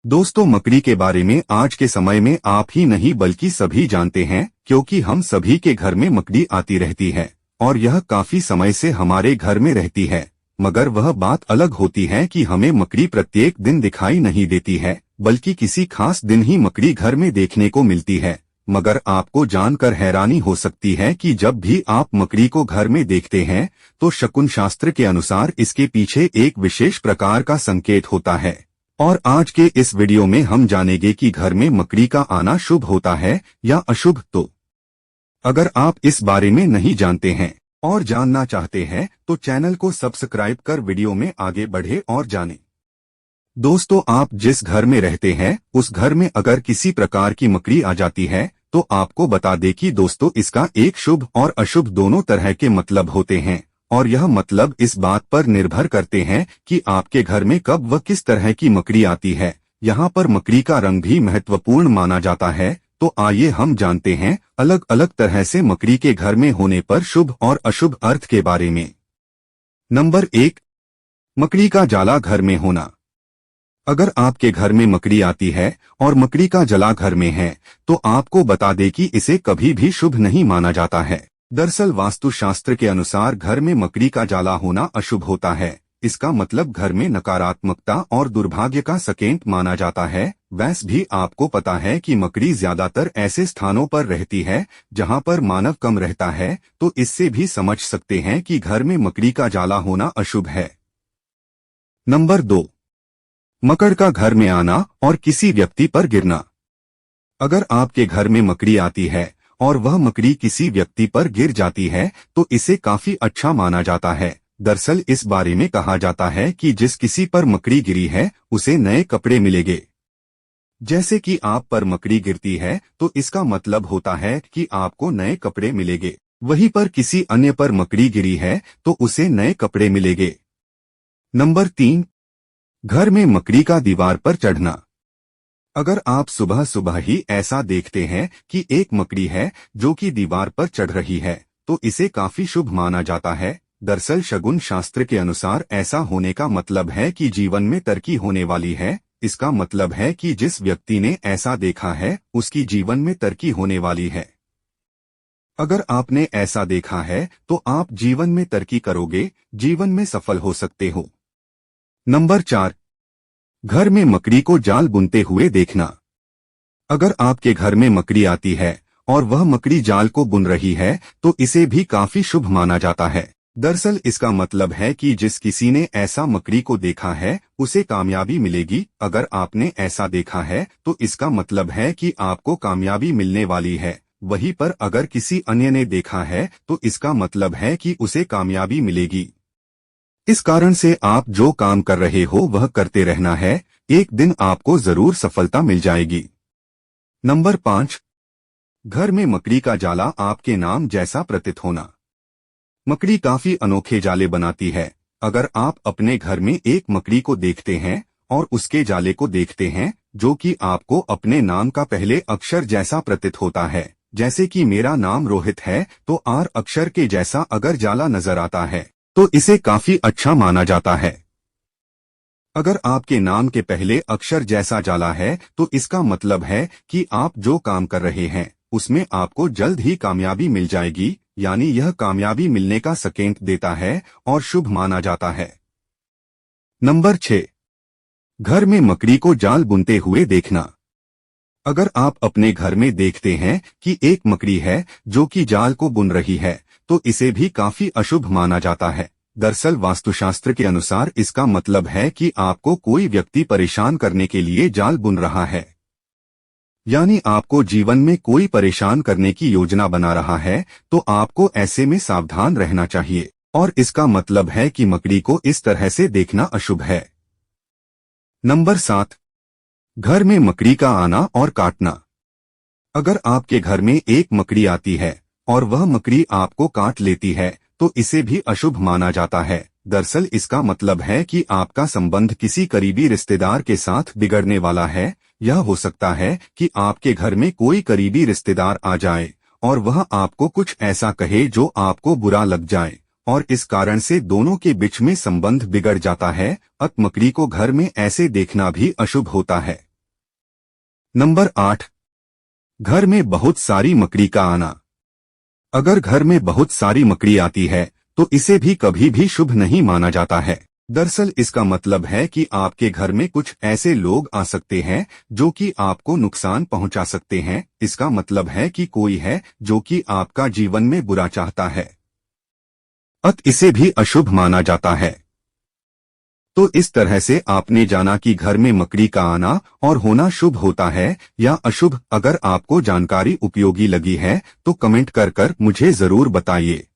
दोस्तों, मकड़ी के बारे में आज के समय में आप ही नहीं बल्कि सभी जानते हैं, क्योंकि हम सभी के घर में मकड़ी आती रहती है और यह काफी समय से हमारे घर में रहती है। मगर वह बात अलग होती है कि हमें मकड़ी प्रत्येक दिन दिखाई नहीं देती है, बल्कि किसी खास दिन ही मकड़ी घर में देखने को मिलती है। मगर आपको जानकर हैरानी हो सकती है कि जब भी आप मकड़ी को घर में देखते हैं तो शकुन शास्त्र के अनुसार इसके पीछे एक विशेष प्रकार का संकेत होता है। और आज के इस वीडियो में हम जानेंगे कि घर में मकड़ी का आना शुभ होता है या अशुभ। तो अगर आप इस बारे में नहीं जानते हैं और जानना चाहते हैं तो चैनल को सब्सक्राइब कर वीडियो में आगे बढ़े और जानें। दोस्तों, आप जिस घर में रहते हैं उस घर में अगर किसी प्रकार की मकड़ी आ जाती है तो आपको बता दें कि दोस्तों इसका एक शुभ और अशुभ दोनों तरह के मतलब होते हैं, और यह मतलब इस बात पर निर्भर करते हैं कि आपके घर में कब व किस तरह की मकड़ी आती है। यहाँ पर मकड़ी का रंग भी महत्वपूर्ण माना जाता है। तो आइए हम जानते हैं अलग अलग तरह से मकड़ी के घर में होने पर शुभ और अशुभ अर्थ के बारे में। नंबर 1, मकड़ी का जाला घर में होना। अगर आपके घर में मकड़ी आती है और मकड़ी का जला घर में है तो आपको बता दें कि इसे कभी भी शुभ नहीं माना जाता है। दरअसल वास्तुशास्त्र के अनुसार घर में मकड़ी का जाला होना अशुभ होता है। इसका मतलब घर में नकारात्मकता और दुर्भाग्य का संकेत माना जाता है। वैसे भी आपको पता है कि मकड़ी ज्यादातर ऐसे स्थानों पर रहती है जहां पर मानव कम रहता है, तो इससे भी समझ सकते हैं कि घर में मकड़ी का जाला होना अशुभ है। नंबर 2, मकड़ का घर में आना और किसी व्यक्ति पर गिरना। अगर आपके घर में मकड़ी आती है और वह मकड़ी किसी व्यक्ति पर गिर जाती है तो इसे काफी अच्छा माना जाता है। दरअसल इस बारे में कहा जाता है कि जिस किसी पर मकड़ी गिरी है उसे नए कपड़े मिलेंगे। जैसे कि आप पर मकड़ी गिरती है तो इसका मतलब होता है कि आपको नए कपड़े मिलेंगे। वहीं पर किसी अन्य पर मकड़ी गिरी है तो उसे नए कपड़े मिलेंगे। नंबर 3, घर में मकड़ी का दीवार पर चढ़ना। अगर आप सुबह सुबह ही ऐसा देखते हैं कि एक मकड़ी है जो कि दीवार पर चढ़ रही है तो इसे काफी शुभ माना जाता है। दरअसल शगुन शास्त्र के अनुसार ऐसा होने का मतलब है कि जीवन में तरक्की होने वाली है। इसका मतलब है कि जिस व्यक्ति ने ऐसा देखा है उसकी जीवन में तरक्की होने वाली है। अगर आपने ऐसा देखा है तो आप जीवन में तरक्की करोगे, जीवन में सफल हो सकते हो। नंबर 4, घर में मकड़ी को जाल बुनते हुए देखना। अगर आपके घर में मकड़ी आती है और वह मकड़ी जाल को बुन रही है तो इसे भी काफी शुभ माना जाता है। दरअसल इसका मतलब है कि जिस किसी ने ऐसा मकड़ी को देखा है उसे कामयाबी मिलेगी। अगर आपने ऐसा देखा है तो इसका मतलब है कि आपको कामयाबी मिलने वाली है। वहीं पर अगर किसी अन्य ने देखा है तो इसका मतलब है कि उसे कामयाबी मिलेगी। इस कारण से आप जो काम कर रहे हो वह करते रहना है, एक दिन आपको जरूर सफलता मिल जाएगी। नंबर 5, घर में मकड़ी का जाला आपके नाम जैसा प्रतीत होना। मकड़ी काफी अनोखे जाले बनाती है। अगर आप अपने घर में एक मकड़ी को देखते हैं और उसके जाले को देखते हैं जो कि आपको अपने नाम का पहले अक्षर जैसा प्रतीत होता है, जैसे कि मेरा नाम रोहित है तो आर अक्षर के जैसा अगर जाला नजर आता है तो इसे काफी अच्छा माना जाता है। अगर आपके नाम के पहले अक्षर जैसा जाला है तो इसका मतलब है कि आप जो काम कर रहे हैं उसमें आपको जल्द ही कामयाबी मिल जाएगी, यानी यह कामयाबी मिलने का संकेत देता है और शुभ माना जाता है। नंबर 6, घर में मकड़ी को जाल बुनते हुए देखना। अगर आप अपने घर में देखते हैं कि एक मकड़ी है जो कि जाल को बुन रही है तो इसे भी काफी अशुभ माना जाता है। दरअसल वास्तुशास्त्र के अनुसार इसका मतलब है कि आपको कोई व्यक्ति परेशान करने के लिए जाल बुन रहा है, यानी आपको जीवन में कोई परेशान करने की योजना बना रहा है। तो आपको ऐसे में सावधान रहना चाहिए और इसका मतलब है कि मकड़ी को इस तरह से देखना अशुभ है। नंबर 7, घर में मकड़ी का आना और काटना। अगर आपके घर में एक मकड़ी आती है और वह मकड़ी आपको काट लेती है तो इसे भी अशुभ माना जाता है। दरअसल इसका मतलब है कि आपका संबंध किसी करीबी रिश्तेदार के साथ बिगड़ने वाला है। यह हो सकता है कि आपके घर में कोई करीबी रिश्तेदार आ जाए और वह आपको कुछ ऐसा कहे जो आपको बुरा लग जाए और इस कारण से दोनों के बीच में संबंध बिगड़ जाता है। मकड़ी को घर में ऐसे देखना भी अशुभ होता है। नंबर 8, घर में बहुत सारी मकड़ी का आना। अगर घर में बहुत सारी मकड़ी आती है तो इसे भी कभी भी शुभ नहीं माना जाता है। दरअसल इसका मतलब है कि आपके घर में कुछ ऐसे लोग आ सकते हैं जो कि आपको नुकसान पहुंचा सकते हैं। इसका मतलब है कि कोई है जो कि आपका जीवन में बुरा चाहता है, अत इसे भी अशुभ माना जाता है। तो इस तरह से आपने जाना कि घर में मकड़ी का आना और होना शुभ होता है या अशुभ। अगर आपको जानकारी उपयोगी लगी है तो कमेंट कर मुझे जरूर बताइए।